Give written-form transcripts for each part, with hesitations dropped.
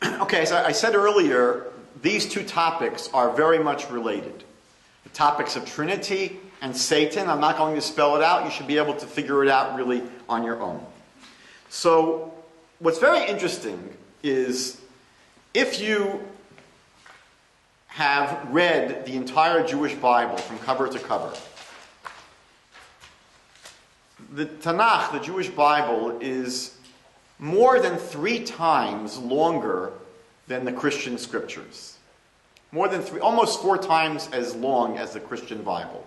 Okay, so I said earlier, these two topics are very much related. The topics of Trinity and Satan. I'm not going to spell it out. You should be able to figure it out really on your own. So, what's very interesting is if you have read the entire Jewish Bible from cover to cover, the Tanakh, the Jewish Bible, is more than 3 times longer than the Christian scriptures. Almost 4 times as long as the Christian Bible.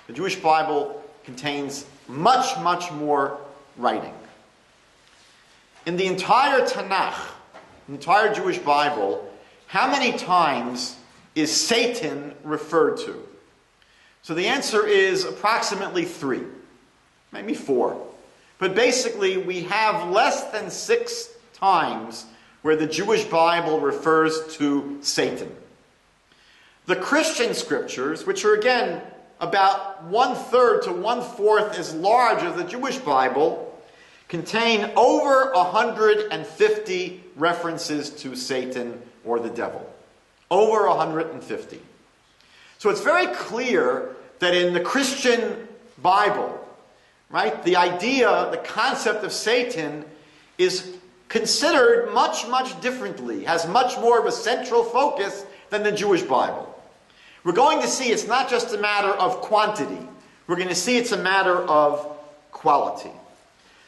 The Jewish Bible contains much, much more writing. In the entire Tanakh, the entire Jewish Bible, how many times is Satan referred to? So the answer is approximately 3, maybe 4. But basically, we have less than 6 times where the Jewish Bible refers to Satan. The Christian scriptures, which are again about 1/3 to 1/4 as large as the Jewish Bible, contain over 150 references to Satan or the devil. Over 150. So it's very clear that in the Christian Bible, right, the idea, the concept of Satan is considered much, much differently, has much more of a central focus than the Jewish Bible. We're going to see it's not just a matter of quantity. We're going to see it's a matter of quality.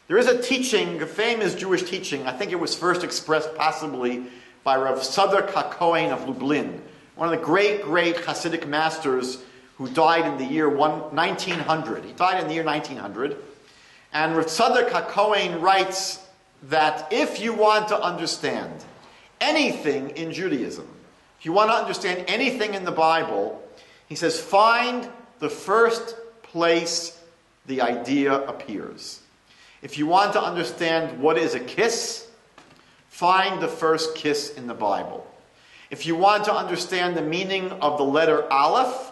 There is a teaching, a famous Jewish teaching, I think it was first expressed possibly by Rav Tzadok HaKohen of Lublin, one of the great, great Hasidic masters who died in the year 1900. He died in the year 1900. And Rav Tzadok HaKohen writes that if you want to understand anything in Judaism, if you want to understand anything in the Bible, he says, find the first place the idea appears. If you want to understand what is a kiss, find the first kiss in the Bible. If you want to understand the meaning of the letter Aleph,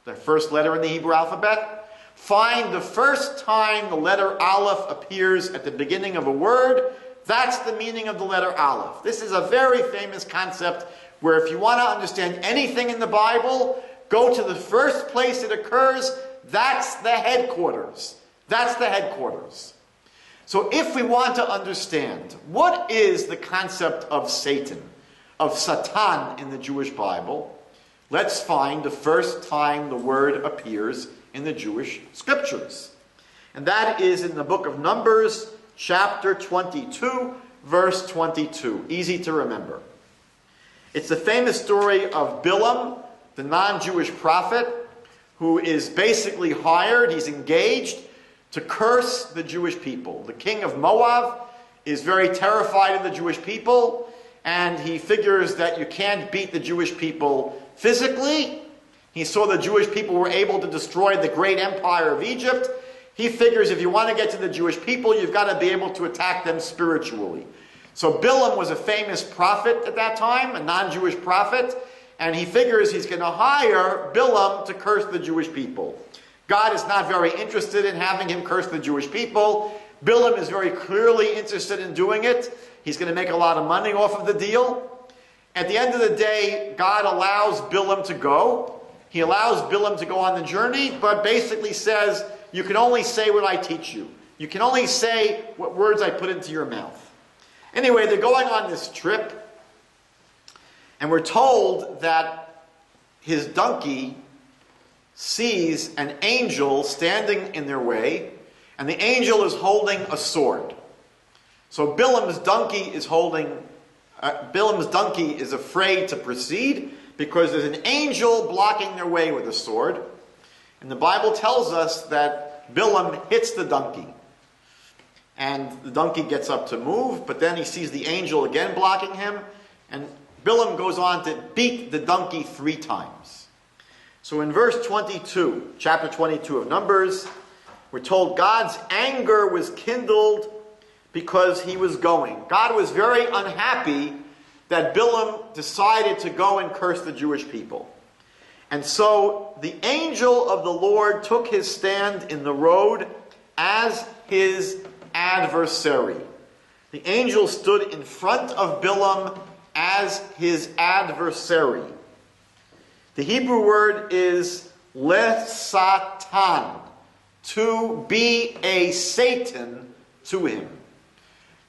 the first letter in the Hebrew alphabet, find the first time the letter Aleph appears at the beginning of a word. That's the meaning of the letter Aleph. This is a very famous concept where if you want to understand anything in the Bible, go to the first place it occurs. That's the headquarters. That's the headquarters. So if we want to understand what is the concept of Satan, of Satan in the Jewish Bible, let's find the first time the word appears in the Jewish scriptures. And that is in the book of Numbers, chapter 22, verse 22. Easy to remember. It's the famous story of Bilam, the non-Jewish prophet, who is basically hired, he's engaged to curse the Jewish people. The king of Moab is very terrified of the Jewish people, and he figures that you can't beat the Jewish people physically. He saw the Jewish people were able to destroy the great empire of Egypt. He figures if you want to get to the Jewish people, you've got to be able to attack them spiritually. So Bilam was a famous prophet at that time, a non-Jewish prophet, and he figures he's going to hire Bilam to curse the Jewish people. God is not very interested in having him curse the Jewish people. Bilam is very clearly interested in doing it. He's going to make a lot of money off of the deal. At the end of the day, God allows Bilam to go. He allows Bilam to go on the journey, but basically says, you can only say what I teach you. You can only say what words I put into your mouth. Anyway, they're going on this trip, and we're told that his donkey sees an angel standing in their way, and the angel is holding a sword. So Bilam's donkey is afraid to proceed because there's an angel blocking their way with a sword. And the Bible tells us that Bilam hits the donkey. And the donkey gets up to move, but then he sees the angel again blocking him, and Bilam goes on to beat the donkey 3 times. So in verse 22, chapter 22 of Numbers, we're told God's anger was kindled because he was going. God was very unhappy that Bilam decided to go and curse the Jewish people. And so the angel of the Lord took his stand in the road as his adversary. The angel stood in front of Bilam as as his adversary. The Hebrew word is lesatan, to be a Satan to him.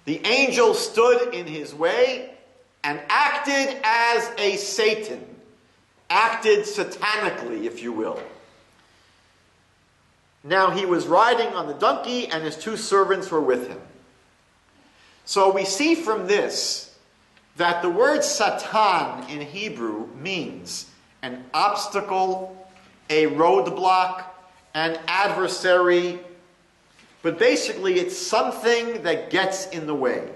The angel stood in his way and acted as a Satan, acted satanically, if you will. Now he was riding on the donkey, and his two servants were with him. So we see from this that the word Satan in Hebrew means an obstacle, a roadblock, an adversary, but basically it's something that gets in the way.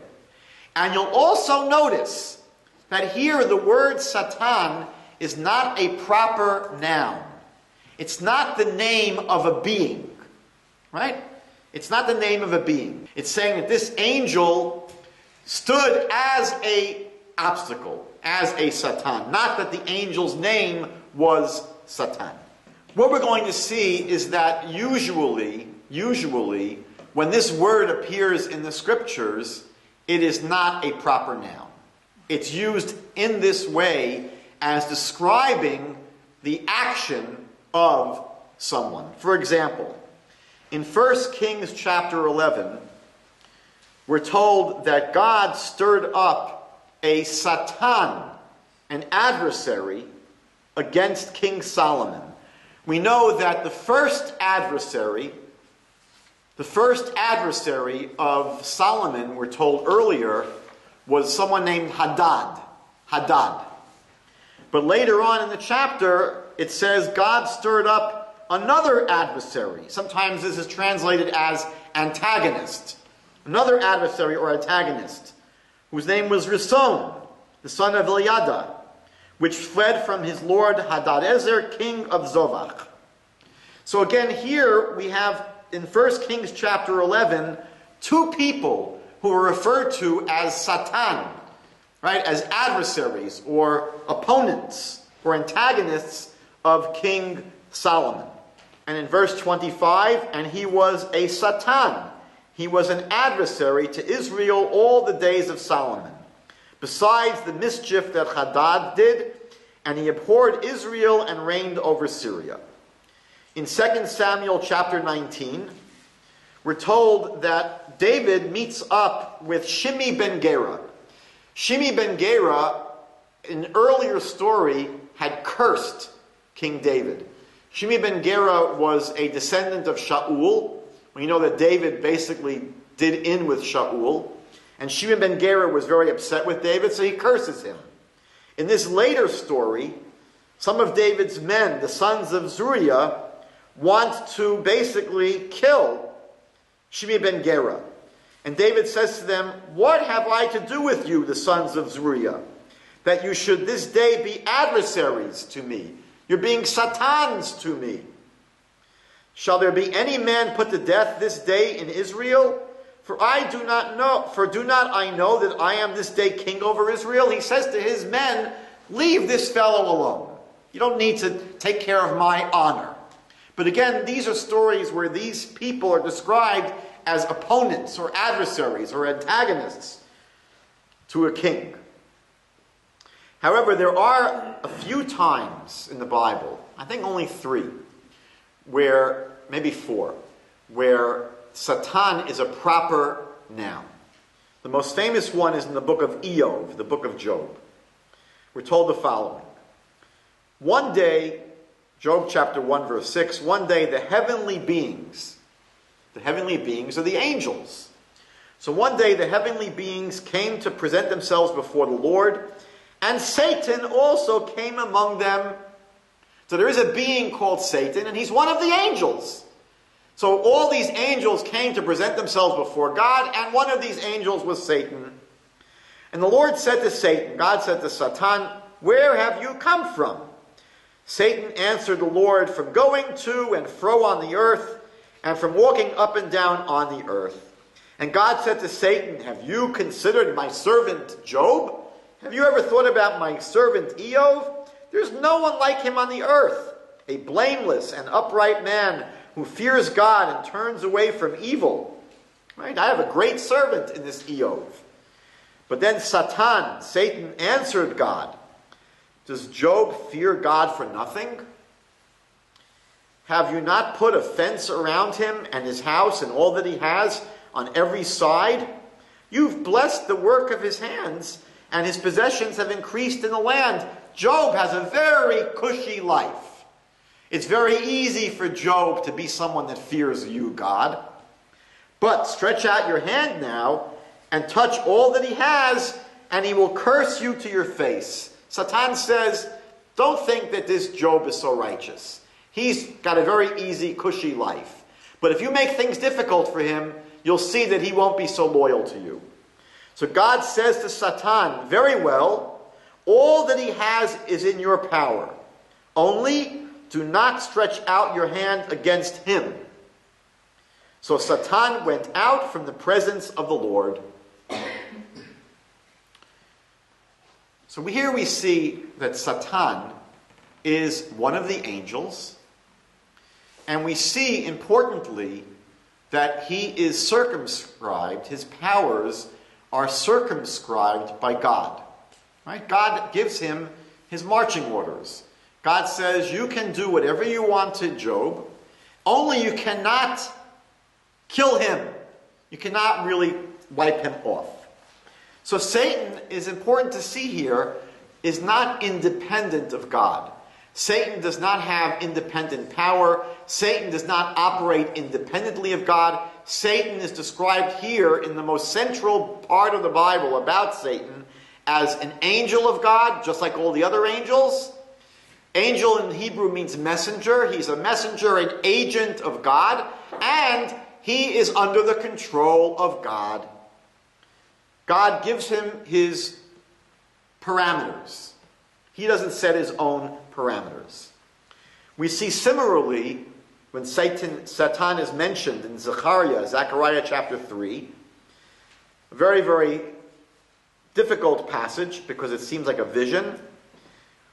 And you'll also notice that here the word Satan is not a proper noun. It's not the name of a being, right? It's not the name of a being. It's saying that this angel stood as a obstacle, as a Satan. Not that the angel's name was Satan. What we're going to see is that usually, when this word appears in the scriptures, it is not a proper noun. It's used in this way as describing the action of someone. For example, in 1 Kings chapter 11, we're told that God stirred up a Satan, an adversary, against King Solomon. We know that the first adversary of Solomon, we're told earlier, was someone named Hadad. But later on in the chapter, it says God stirred up another adversary. Sometimes this is translated as antagonist. Another adversary or antagonist, whose name was Rison, the son of Eliada, which fled from his lord Hadadezer, king of Zovach. So again, here we have in 1 Kings chapter 11, two people who are referred to as Satan, right, as adversaries or opponents or antagonists of King Solomon. And in verse 25, and he was a Satan. He was an adversary to Israel all the days of Solomon, besides the mischief that Hadad did, and he abhorred Israel and reigned over Syria. In 2 Samuel chapter 19, we're told that David meets up with Shimi ben Gera. Shimi ben Gera, in an earlier story, had cursed King David. Shimi ben Gera was a descendant of Shaul. We know that David basically did in with Shaul. And Shimi ben Gera was very upset with David, so he curses him. In this later story, some of David's men, the sons of Zeruiah, want to basically kill Shimi ben Gera. And David says to them, "What have I to do with you, the sons of Zeruiah, that you should this day be adversaries to me? You're being Satans to me. Shall there be any man put to death this day in Israel? For do not I know that I am this day king over Israel?" He says to his men, "Leave this fellow alone. You don't need to take care of my honor." But again, these are stories where these people are described as opponents or adversaries or antagonists to a king. However, there are a few times in the Bible, I think only 3, maybe 4, where Satan is a proper noun. The most famous one is in the book of Eov, the book of Job. We're told the following. One day, Job chapter 1 verse 6, one day the heavenly beings are the angels. So one day the heavenly beings came to present themselves before the Lord, and Satan also came among them. So there is a being called Satan, and he's one of the angels. So all these angels came to present themselves before God, and one of these angels was Satan. And the Lord said to Satan, God said to Satan, "Where have you come from?" Satan answered the Lord, "From going to and fro on the earth, and from walking up and down on the earth." And God said to Satan, "Have you considered my servant Job? Have you ever thought about my servant Eov? There's no one like him on the earth, a blameless and upright man who fears God and turns away from evil. Right? I have a great servant in this Eov. But then Satan answered God, "Does Job fear God for nothing? Have you not put a fence around him and his house and all that he has on every side? You've blessed the work of his hands, and his possessions have increased in the land." Job has a very cushy life. It's very easy for Job to be someone that fears you, God. But stretch out your hand now and touch all that he has, and he will curse you to your face. Satan says, don't think that this Job is so righteous. He's got a very easy, cushy life. But if you make things difficult for him, you'll see that he won't be so loyal to you. So God says to Satan, very well, all that he has is in your power. Only do not stretch out your hand against him. So Satan went out from the presence of the Lord. So here we see that Satan is one of the angels. And we see, importantly, that he is circumscribed. His powers are circumscribed by God. Right? God gives him his marching orders. God says, you can do whatever you want to Job, only you cannot kill him. You cannot really wipe him off. So Satan, is important to see here, is not independent of God. Satan does not have independent power. Satan does not operate independently of God. Satan is described here in the most central part of the Bible about Satan as an angel of God, just like all the other angels. Angel in Hebrew means messenger. He's a messenger, an agent of God, and he is under the control of God. God gives him his parameters. He doesn't set his own parameters. We see similarly, when Satan is mentioned in Zechariah chapter 3, a very, very difficult passage because it seems like a vision.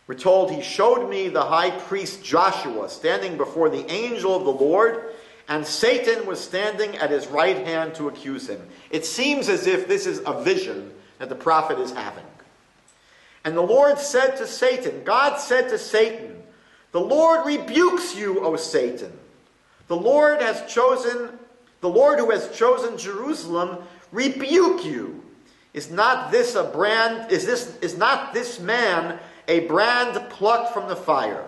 We're told, he showed me the high priest Joshua standing before the angel of the Lord, and Satan was standing at his right hand to accuse him. It seems as if this is a vision that the prophet is having. And the Lord said to Satan, God said to Satan, the Lord rebukes you, O Satan. The Lord who has chosen Jerusalem rebuke you. Is not this man a brand plucked from the fire?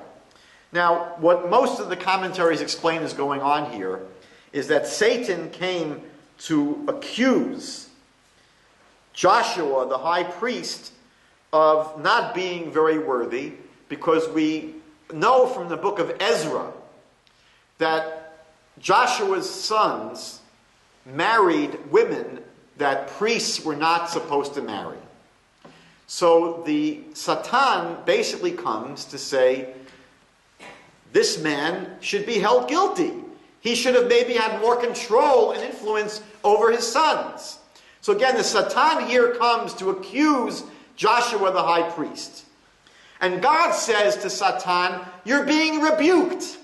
Now, what most of the commentaries explain is going on here is that Satan came to accuse Joshua, the high priest, of not being very worthy, because we know from the book of Ezra that Joshua's sons married women that priests were not supposed to marry. So the Satan basically comes to say, this man should be held guilty. He should have maybe had more control and influence over his sons. So again, the Satan here comes to accuse Joshua the high priest. And God says to Satan, you're being rebuked.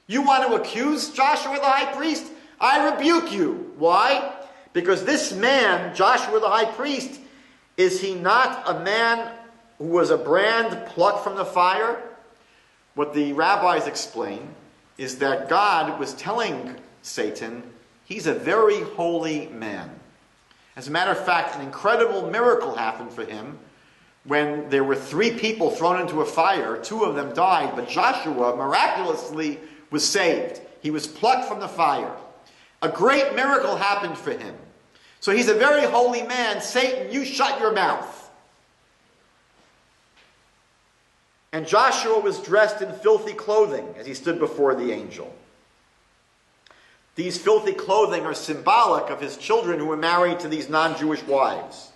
You want to accuse Joshua the high priest? I rebuke you. Why? Because this man, Joshua the high priest, is he not a man who was a brand plucked from the fire? What the rabbis explain is that God was telling Satan, he's a very holy man. As a matter of fact, an incredible miracle happened for him when there were 3 people thrown into a fire. 2 of them died, but Joshua miraculously was saved. He was plucked from the fire. A great miracle happened for him. So he's a very holy man. Satan, you shut your mouth. And Joshua was dressed in filthy clothing as he stood before the angel. These filthy clothing are symbolic of his children who were married to these non-Jewish wives.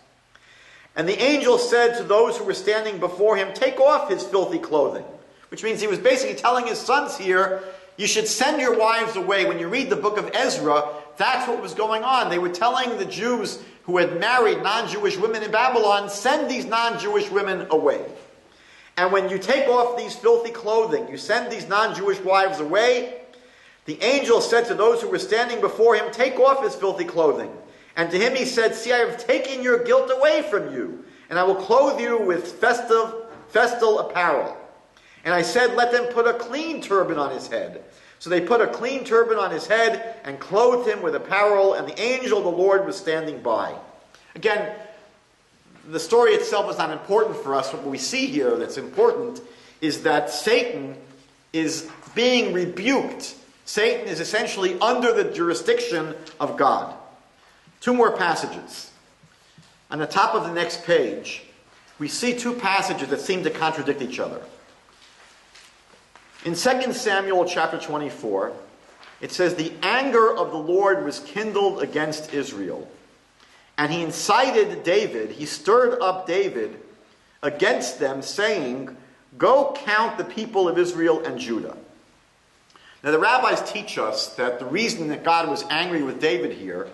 And the angel said to those who were standing before him, take off his filthy clothing. Which means he was basically telling his sons here, you should send your wives away. When you read the book of Ezra, that's what was going on. They were telling the Jews who had married non-Jewish women in Babylon, send these non-Jewish women away. And when you take off these filthy clothing, you send these non-Jewish wives away, the angel said to those who were standing before him, take off his filthy clothing. And to him he said, see, I have taken your guilt away from you, and I will clothe you with festal apparel. And I said, let them put a clean turban on his head. So they put a clean turban on his head and clothed him with apparel, and the angel of the Lord was standing by. Again, the story itself is not important for us. What we see here that's important is that Satan is being rebuked. Satan is essentially under the jurisdiction of God. Two more passages. On the top of the next page, we see two passages that seem to contradict each other. In 2 Samuel chapter 24, it says, the anger of the Lord was kindled against Israel, and he incited David, he stirred up David against them, saying, go count the people of Israel and Judah. Now the rabbis teach us that the reason that God was angry with David here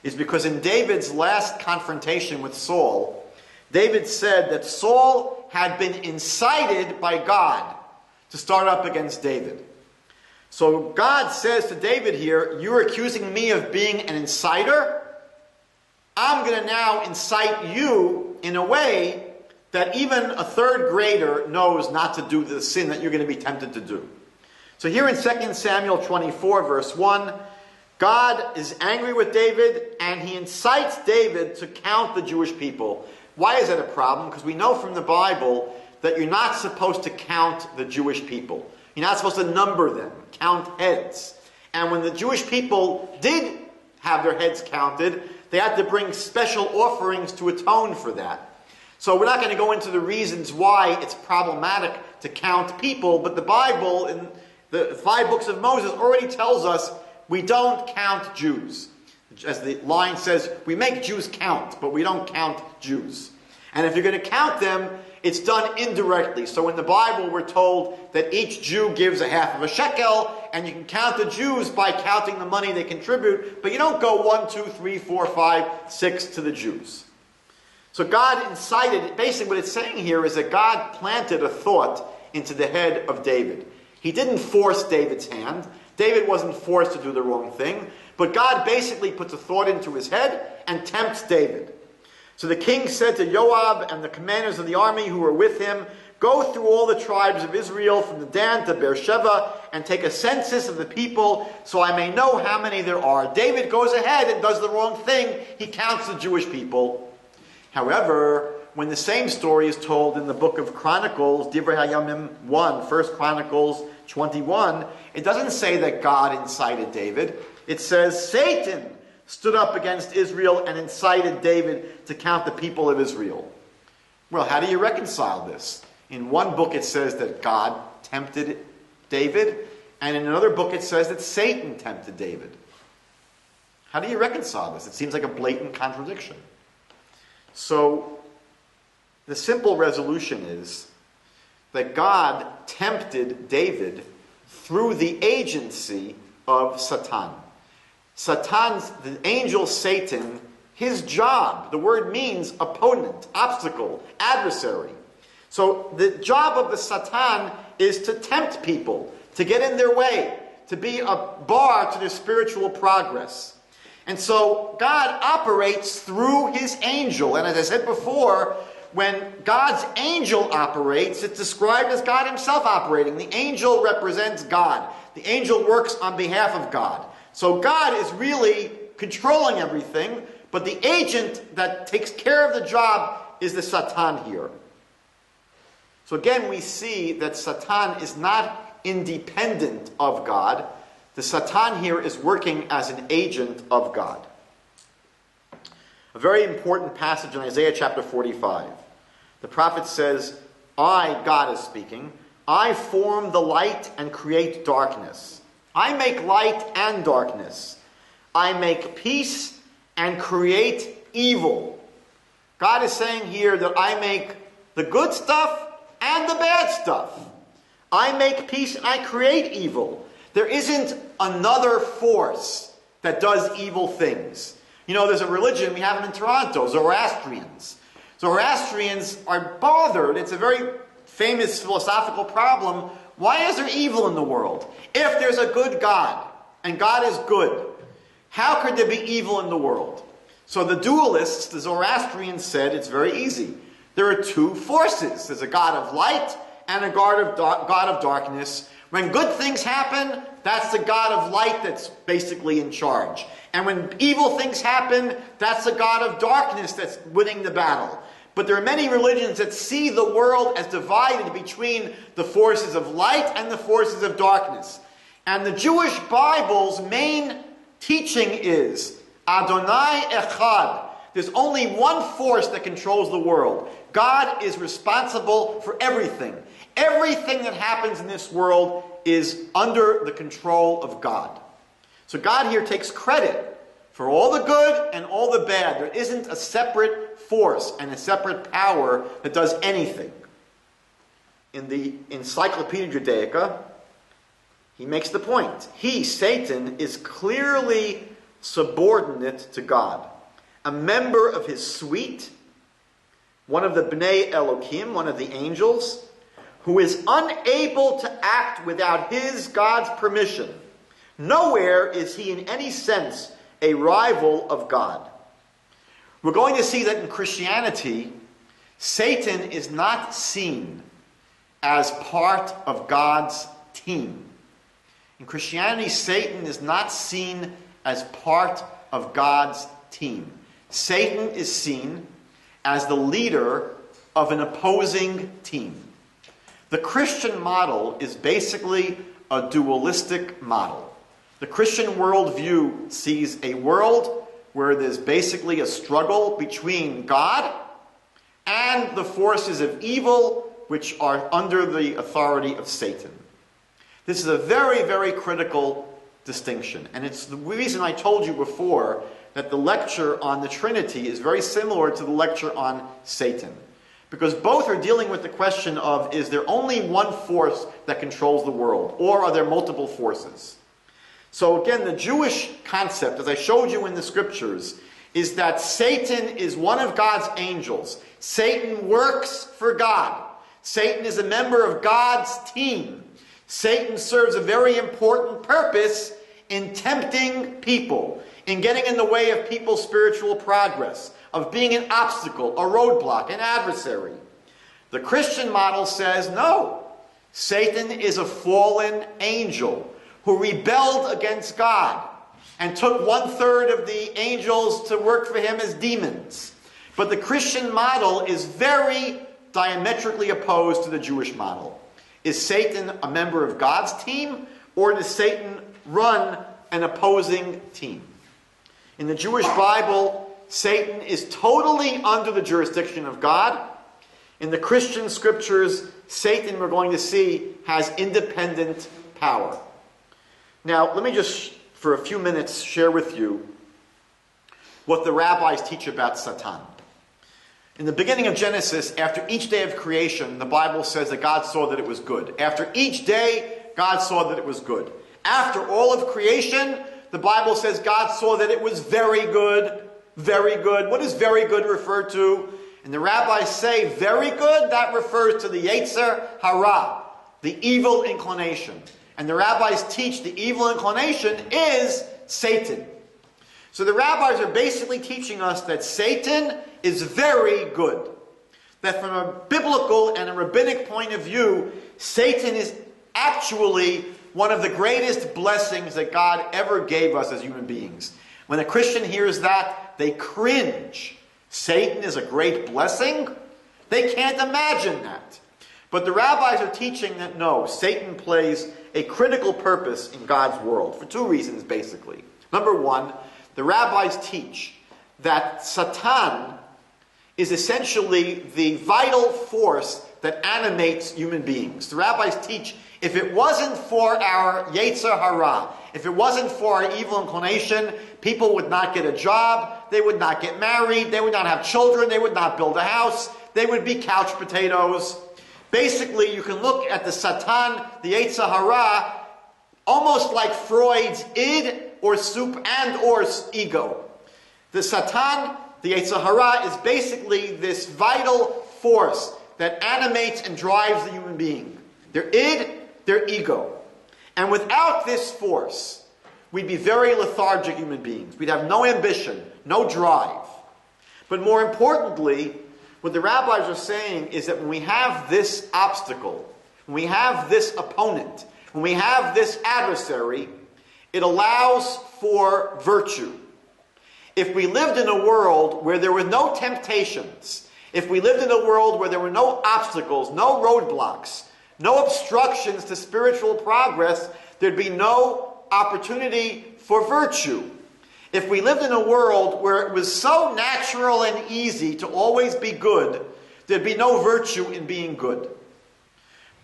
is because in David's last confrontation with Saul, David said that Saul had been incited by God to start up against David. So God says to David here, you're accusing me of being an inciter? I'm going to now incite you in a way that even a third grader knows not to do the sin that you're going to be tempted to do. So here in 2 Samuel 24 verse 1, God is angry with David and he incites David to count the Jewish people. Why is that a problem? Because we know from the Bible that you're not supposed to count the Jewish people. You're not supposed to number them, count heads. And when the Jewish people did have their heads counted, they had to bring special offerings to atone for that. So we're not going to go into the reasons why it's problematic to count people, but the Bible, in the 5 books of Moses, already tells us we don't count Jews. As the line says, we make Jews count, but we don't count Jews. And if you're going to count them, it's done indirectly. So in the Bible, we're told that each Jew gives a half of a shekel, and you can count the Jews by counting the money they contribute, but you don't go 1, 2, 3, 4, 5, 6 to the Jews. So God incited, basically what it's saying here is that God planted a thought into the head of David. He didn't force David's hand. David wasn't forced to do the wrong thing, but God basically puts a thought into his head and tempts David. So the king said to Joab and the commanders of the army who were with him, go through all the tribes of Israel from the Dan to Beersheba and take a census of the people so I may know how many there are. David goes ahead and does the wrong thing. He counts the Jewish people. However, when the same story is told in the book of Chronicles, Divrei Hayamim 1, 1 Chronicles 21, it doesn't say that God incited David. It says Satan stood up against Israel and incited David to count the people of Israel. Well, how do you reconcile this? In one book it says that God tempted David, and in another book it says that Satan tempted David. How do you reconcile this? It seems like a blatant contradiction. So, the simple resolution is that God tempted David through the agency of Satan. The angel Satan, his job, the word means opponent, obstacle, adversary. So the job of the Satan is to tempt people, to get in their way, to be a bar to their spiritual progress. And so God operates through his angel. And as I said before, when God's angel operates, it's described as God himself operating. The angel represents God. The angel works on behalf of God. So God is really controlling everything, but the agent that takes care of the job is the Satan here. So again, we see that Satan is not independent of God. The Satan here is working as an agent of God. A very important passage in Isaiah chapter 45. The prophet says, I, God is speaking, I form the light and create darkness. I make light and darkness. I make peace and create evil. God is saying here that I make the good stuff and the bad stuff. I make peace and I create evil. There isn't another force that does evil things. You know, there's a religion, we have them in Toronto, Zoroastrians. Zoroastrians are bothered. It's a very famous philosophical problem. Why is there evil in the world? If there's a good God, and God is good, how could there be evil in the world? So the dualists, the Zoroastrians, said it's very easy. There are two forces. There's a God of light and a God of darkness. When good things happen, that's the God of light that's basically in charge. And when evil things happen, that's the God of darkness that's winning the battle. But there are many religions that see the world as divided between the forces of light and the forces of darkness. And the Jewish Bible's main teaching is Adonai Echad. There's only one force that controls the world. God is responsible for everything. Everything that happens in this world is under the control of God. So God here takes credit for all the good and all the bad. There isn't a separate force and a separate power that does anything. In the Encyclopedia Judaica, he makes the point. He, Satan, is clearly subordinate to God. A member of his suite, one of the Bnei Elohim, one of the angels, who is unable to act without his, God's permission. Nowhere is he in any sense a rival of God. We're going to see that in Christianity, Satan is not seen as part of God's team. In Christianity, Satan is not seen as part of God's team. Satan is seen as the leader of an opposing team. The Christian model is basically a dualistic model. The Christian worldview sees a world where there's basically a struggle between God and the forces of evil which are under the authority of Satan. This is a very, very critical distinction. And it's the reason I told you before that the lecture on the Trinity is very similar to the lecture on Satan. Because both are dealing with the question of, is there only one force that controls the world? Or are there multiple forces? So again, the Jewish concept, as I showed you in the scriptures, is that Satan is one of God's angels. Satan works for God. Satan is a member of God's team. Satan serves a very important purpose in tempting people, in getting in the way of people's spiritual progress, of being an obstacle, a roadblock, an adversary. The Christian model says, no, Satan is a fallen angel who rebelled against God and took 1/3 of the angels to work for him as demons. But the Christian model is very diametrically opposed to the Jewish model. Is Satan a member of God's team, or does Satan run an opposing team? In the Jewish Bible, Satan is totally under the jurisdiction of God. In the Christian scriptures, Satan, we're going to see, has independent power. Now, let me just, for a few minutes, share with you what the rabbis teach about Satan. In the beginning of Genesis, after each day of creation, the Bible says that God saw that it was good. After each day, God saw that it was good. After all of creation, the Bible says God saw that it was very good. Very good. What does very good refer to? And the rabbis say very good, that refers to the Yetzer Hara, the evil inclination. And the rabbis teach the evil inclination is Satan. So the rabbis are basically teaching us that Satan is very good. That from a biblical and a rabbinic point of view, Satan is actually one of the greatest blessings that God ever gave us as human beings. When a Christian hears that, they cringe. Satan is a great blessing? They can't imagine that. But the rabbis are teaching that no, Satan plays a critical purpose in God's world for two reasons, basically. Number one, the rabbis teach that Satan is essentially the vital force that animates human beings. The rabbis teach if it wasn't for our Yetzer Hara, if it wasn't for our evil inclination, people would not get a job, they would not get married, they would not have children, they would not build a house, they would be couch potatoes. Basically, you can look at the Satan, the Yetzer Hara, almost like Freud's id or or ego. The Satan, the Yetzer Hara, is basically this vital force that animates and drives the human being. Their id, their ego. And without this force, we'd be very lethargic human beings. We'd have no ambition, no drive. But more importantly, what the rabbis are saying is that when we have this obstacle, when we have this opponent, when we have this adversary, it allows for virtue. If we lived in a world where there were no temptations, if we lived in a world where there were no obstacles, no roadblocks, no obstructions to spiritual progress, there'd be no opportunity for virtue. If we lived in a world where it was so natural and easy to always be good, there'd be no virtue in being good.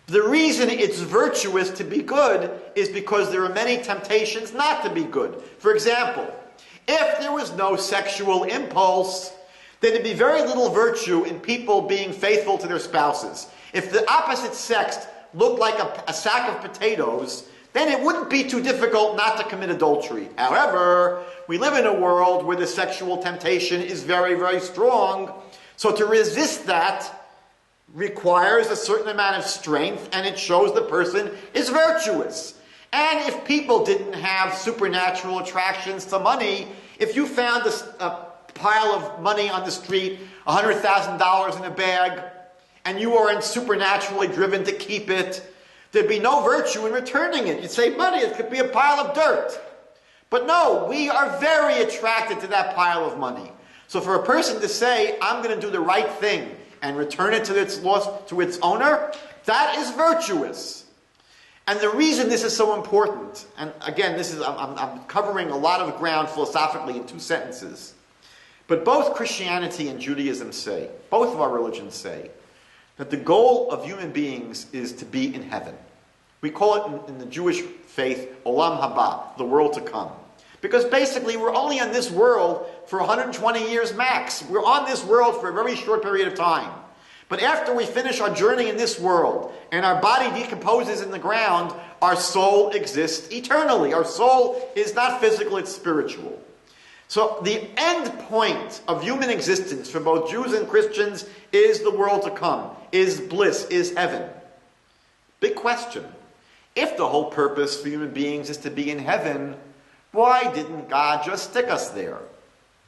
The reason it's virtuous to be good is because there are many temptations not to be good. For example, if there was no sexual impulse, then there'd be very little virtue in people being faithful to their spouses. If the opposite sex looked like a sack of potatoes, then it wouldn't be too difficult not to commit adultery. However, we live in a world where the sexual temptation is very, very strong. So to resist that requires a certain amount of strength, and it shows the person is virtuous. And if people didn't have supernatural attractions to money, if you found a pile of money on the street, $100,000 in a bag, and you weren't supernaturally driven to keep it, there'd be no virtue in returning it. You'd say, money, it could be a pile of dirt. But no, we are very attracted to that pile of money. So for a person to say, I'm going to do the right thing and return it to its owner, that is virtuous. And the reason this is so important, and again, I'm covering a lot of ground philosophically in 2 sentences, but both Christianity and Judaism say, both of our religions say, that the goal of human beings is to be in heaven. We call it in the Jewish faith, Olam Haba, the world to come. Because basically we're only on this world for 120 years max. We're on this world for a very short period of time. But after we finish our journey in this world, and our body decomposes in the ground, our soul exists eternally. Our soul is not physical, it's spiritual. So the end point of human existence for both Jews and Christians is the world to come, is bliss, is heaven. Big question. If the whole purpose for human beings is to be in heaven, why didn't God just stick us there?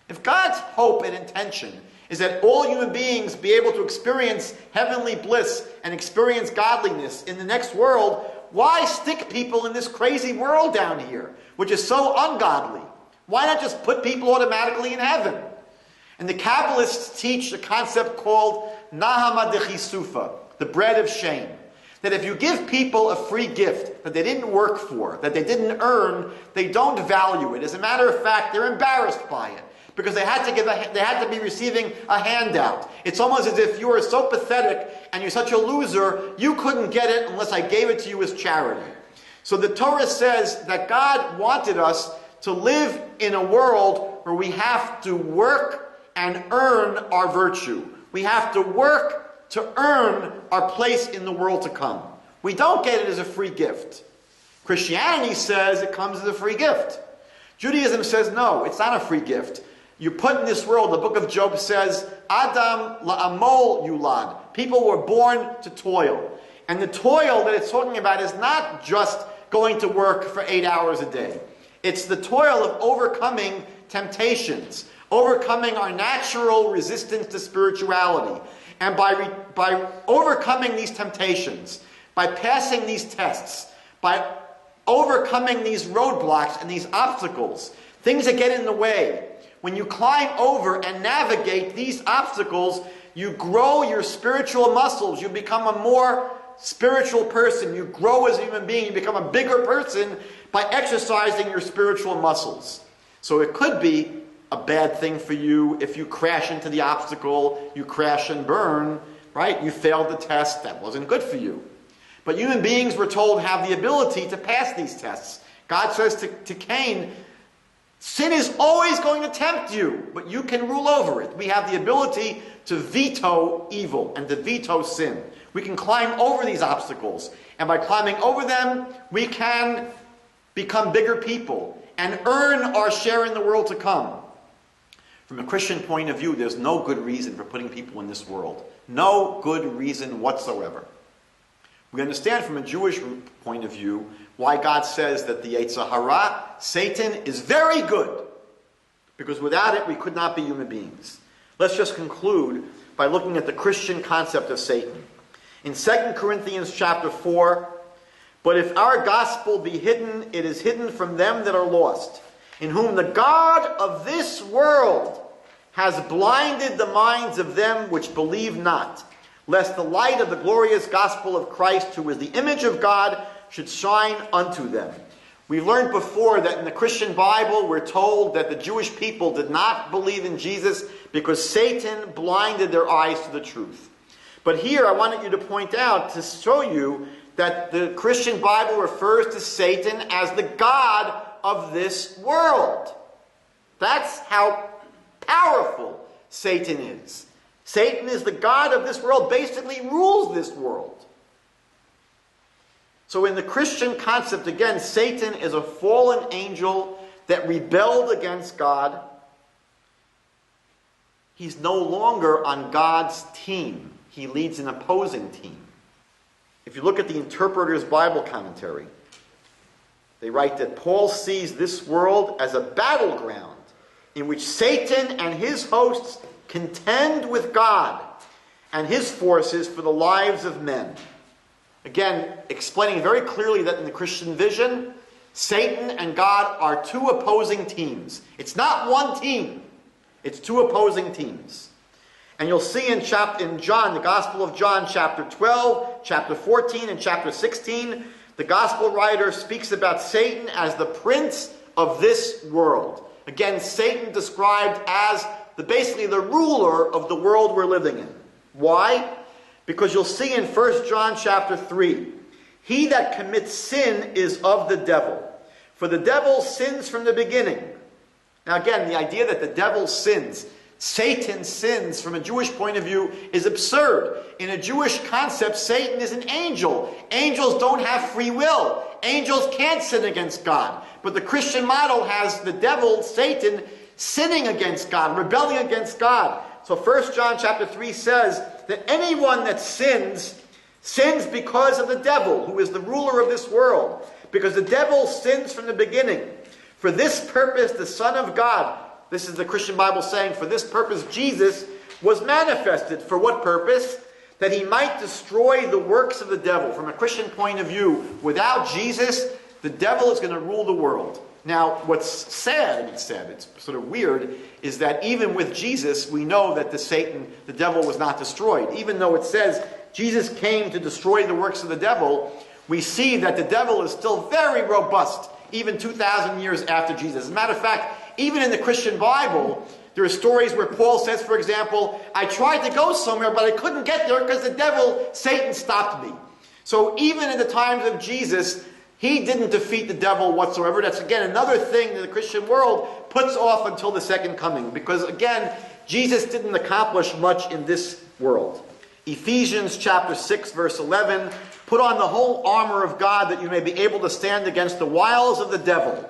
If God's hope and intention is that all human beings be able to experience heavenly bliss and experience godliness in the next world, why stick people in this crazy world down here, which is so ungodly? Why not just put people automatically in heaven? And the Kabbalists teach a concept called Nahama de Chisufa, the bread of shame. That if you give people a free gift that they didn't work for, that they didn't earn, they don't value it. As a matter of fact, they're embarrassed by it because they had to be receiving a handout. It's almost as if you are so pathetic and you're such a loser, you couldn't get it unless I gave it to you as charity. So the Torah says that God wanted us to live in a world where we have to work and earn our virtue. We have to work to earn our place in the world to come. We don't get it as a free gift. Christianity says it comes as a free gift. Judaism says no, it's not a free gift. You're put in this world, the book of Job says, Adam la'amol yulad. People were born to toil. And the toil that it's talking about is not just going to work for 8 hours a day. It's the toil of overcoming temptations, overcoming our natural resistance to spirituality. And by overcoming these temptations, by passing these tests, by overcoming these roadblocks and these obstacles, things that get in the way, when you climb over and navigate these obstacles, you grow your spiritual muscles. You become a more spiritual person. You grow as a human being. You become a bigger person by exercising your spiritual muscles. So it could be a bad thing for you if you crash into the obstacle, you crash and burn, right? You failed the test, that wasn't good for you. But human beings, we're told, have the ability to pass these tests. God says to Cain, sin is always going to tempt you, but you can rule over it. We have the ability to veto evil and to veto sin. We can climb over these obstacles, and by climbing over them, we can become bigger people and earn our share in the world to come. From a Christian point of view, there's no good reason for putting people in this world. No good reason whatsoever. We understand from a Jewish point of view why God says that the Yetzer Hara, Satan, is very good. because without it we could not be human beings. Let's just conclude by looking at the Christian concept of Satan. In 2 Corinthians chapter 4, "But if our gospel be hidden, it is hidden from them that are lost, in whom the God of this world has blinded the minds of them which believe not, lest the light of the glorious gospel of Christ, who is the image of God, should shine unto them." We've learned before that in the Christian Bible we're told that the Jewish people did not believe in Jesus because Satan blinded their eyes to the truth. But here I wanted you to point out, to show you that the Christian Bible refers to Satan as the God of this world. That's how powerful Satan is. Satan is the God of this world, basically rules this world. So in the Christian concept, again, Satan is a fallen angel that rebelled against God. He's no longer on God's team. He leads an opposing team. If you look at the Interpreter's Bible Commentary, they write that Paul sees this world as a battleground in which Satan and his hosts contend with God and his forces for the lives of men. Again, explaining very clearly that in the Christian vision, Satan and God are two opposing teams. It's not one team. It's two opposing teams. And you'll see in John, the Gospel of John, chapter 12, chapter 14, and chapter 16, the Gospel writer speaks about Satan as the prince of this world. Again, Satan described as basically the ruler of the world we're living in. Why? Because you'll see in 1 John chapter 3, "He that commits sin is of the devil, for the devil sins from the beginning." Now again, the idea that the devil sins, Satan sins from a Jewish point of view is absurd. In a Jewish concept, Satan is an angel. Angels don't have free will. Angels can't sin against God. But the Christian model has the devil, Satan, sinning against God, rebelling against God. So 1 John chapter 3 says that anyone that sins because of the devil, who is the ruler of this world. Because the devil sins from the beginning. For this purpose the Son of God, this is the Christian Bible saying, for this purpose Jesus was manifested. For what purpose? That he might destroy the works of the devil. From a Christian point of view, without Jesus, the devil is going to rule the world. Now, what's sad, it's sort of weird, is that even with Jesus, we know that the devil was not destroyed. Even though it says Jesus came to destroy the works of the devil, we see that the devil is still very robust, even 2,000 years after Jesus. As a matter of fact, even in the Christian Bible, there are stories where Paul says, for example, "I tried to go somewhere, but I couldn't get there because the devil, Satan, stopped me." So even in the times of Jesus, he didn't defeat the devil whatsoever. That's, again, another thing that the Christian world puts off until the second coming. Because, again, Jesus didn't accomplish much in this world. Ephesians chapter 6, verse 11, "Put on the whole armor of God, that you may be able to stand against the wiles of the devil.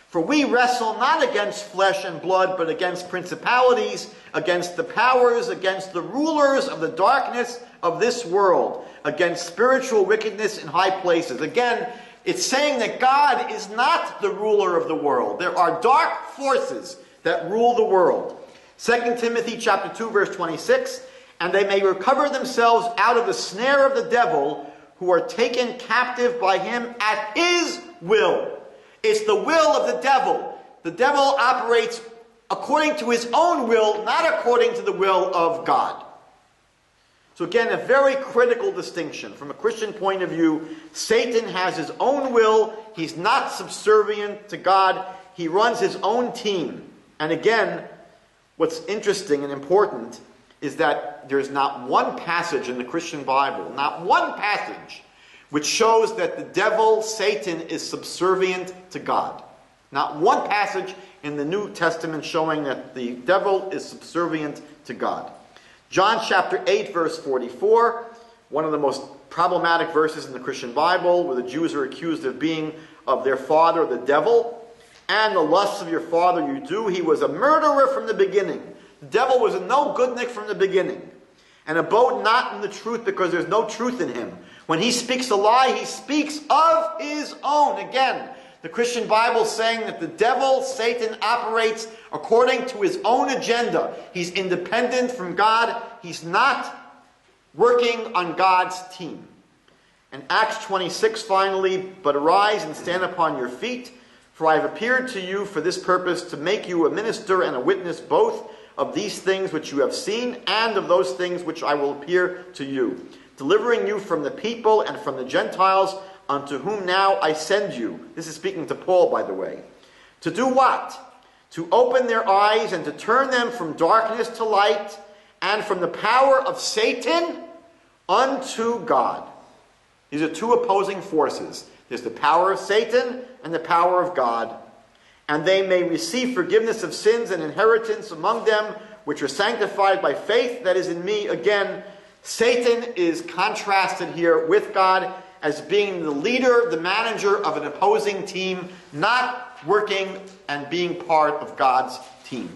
For we wrestle not against flesh and blood, but against principalities, against the powers, against the rulers of the darkness of this world, against spiritual wickedness in high places." Again, it's saying that God is not the ruler of the world. There are dark forces that rule the world. 2 Timothy chapter 2, verse 26, "And they may recover themselves out of the snare of the devil, who are taken captive by him at his will." It's the will of the devil. The devil operates according to his own will, not according to the will of God. So again, a very critical distinction. From a Christian point of view, Satan has his own will. He's not subservient to God. He runs his own team. And again, what's interesting and important is that there's not one passage in the Christian Bible, not one passage, which shows that the devil, Satan, is subservient to God. Not one passage in the New Testament showing that the devil is subservient to God. John chapter 8, verse 44, one of the most problematic verses in the Christian Bible, where the Jews are accused of being of their father, the devil. "And the lusts of your father you do. He was a murderer from the beginning." The devil was a no goodnik from the beginning, and abode not in the truth, because there's no truth in him. When he speaks a lie, he speaks of his own. Again, the Christian Bible saying that the devil, Satan, operates according to his own agenda. He's independent from God. He's not working on God's team. And Acts 26 finally, but arise and stand upon your feet, for I have appeared to you for this purpose, to make you a minister and a witness both of these things which you have seen and of those things which I will appear to you, delivering you from the people and from the Gentiles, unto whom now I send you. This is speaking to Paul, by the way. To do what? To open their eyes and to turn them from darkness to light and from the power of Satan unto God. These are two opposing forces. There's the power of Satan and the power of God. And they may receive forgiveness of sins and inheritance among them which are sanctified by faith that is in me. Again, Satan is contrasted here with God as being the leader, the manager of an opposing team, not working and being part of God's team.